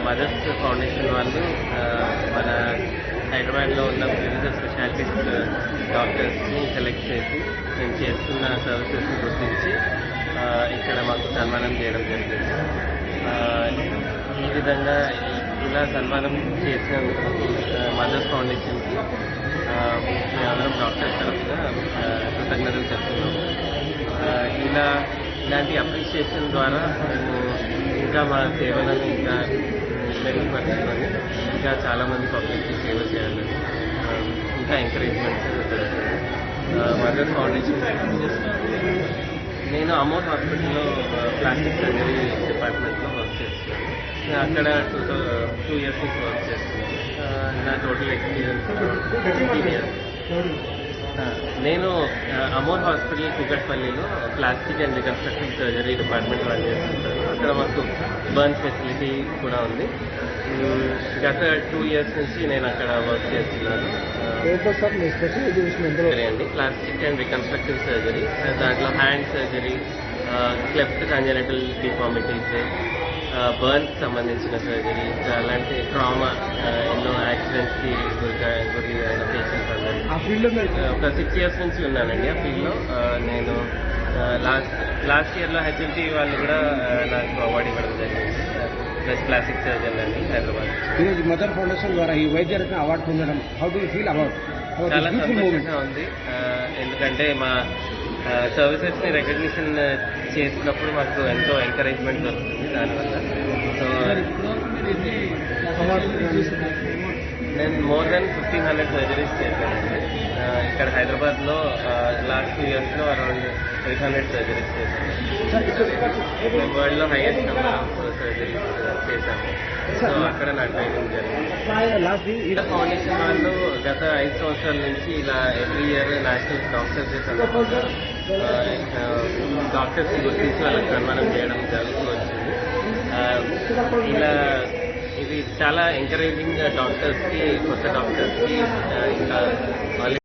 Mothers foundation వాళ్ళు మన హైదరాబాద్లో ఉన్న వివిధ స్పెషాలిటీస్ డాక్టర్స్ని సెలెక్ట్ చేసి మేము చేస్తున్న సర్వీసెస్ని గుర్తించి ఇక్కడ మాకు సన్మానం చేయడం జరిగింది. ఈ విధంగా ఇలా సన్మానం చేసినందుకు మదర్స్ ఫౌండేషన్కి మేమందరం డాక్టర్స్ తరఫున కృతజ్ఞతలు చెప్తున్నాం. ఇలాంటి అప్రిషియేషన్ ద్వారా మేము ఇంకా మా సేవలను ఇంకా మెరుగుపరుచుకొని ఇంకా చాలామంది పబ్లిక్కి సేవ చేయాలని ఇంకా ఎంకరేజ్మెంట్ దొరుకుతుంది. మదర్స్ ఫౌండేషన్ నేను అమోర్ హాస్పిటల్లో ప్లాస్టిక్ సర్జరీ డిపార్ట్మెంట్లో వర్క్ చేస్తున్నాను. అక్కడ 2 years నుంచి వర్క్ చేస్తున్నాను. నా టోటల్ ఎక్స్పీరియన్స్ 15 years. నేను అమోర్ హాస్పిటల్ కూకట్పల్లిలో plastic and reconstructive surgery department run చేస్తుంటాను. అక్కడ మాకు బర్న్స్ ఫెసిలిటీ కూడా ఉంది. గత 2 years నుంచి నేను అక్కడ వర్క్ చేస్తున్నాను. అండి ప్లాస్టిక్ అండ్ రికన్స్ట్రక్టివ్ సర్జరీ, దాంట్లో hand surgery, cleft congenital deformities, burns సంబంధించిన సర్జరీ, అలాంటి ట్రామా, ఎన్నో యాక్సిడెంట్స్కి గురి అయిన పేషెంట్స్ అందరికీ ఒక 6 years నుంచి ఉన్నానండి ఆ ఫీల్డ్లో. నేను లాస్ట్ ఇయర్లో హెచ్ఎంటీ వాళ్ళు కూడా నాకు అవార్డు ఇవ్వడం జరిగింది, బెస్ట్ ప్లాస్టిక్ సర్జన్ అండి హైదరాబాద్. ఈరోజు మదర్ ఫౌండేషన్ ద్వారా ఈ వైద్యరత్న అవార్డు పొందడం how do you feel about? చాలా సంతోషంగా ఉంది. ఎందుకంటే మా సర్వీసెస్ని రికగ్నిషన్ చేసినప్పుడు మాకు ఎంతో ఎంకరేజ్మెంట్ దొరుకుతుంది దానివల్ల. సో నేను మోర్ దెన్ 1500 సర్జరీస్ చేశానండి. ఇక్కడ హైదరాబాద్లో లాస్ట్ 2 yearsలో అరౌండ్ 800 సర్జరీస్ చేశాను. మేము వరల్డ్లో హైయెస్ట్ నెంబర్ ఆఫ్ సర్జరీస్ చేశాము. సో అక్కడ నా ట్రైనింగ్ జరిగింది. ఫౌండేషన్ వాళ్ళు గత 5 సంవత్సరాల నుంచి ఇలా every year national doctors day సందర్భంగా డాక్టర్స్ని గుర్తించి వాళ్ళకి సన్మానం చేయడం జరుగుతూ వచ్చింది. ఇలా ఇది చాలా ఎంకరేజింగ్ డాక్టర్స్కి, కొత్త డాక్టర్స్కి, ఇంకా వాళ్ళు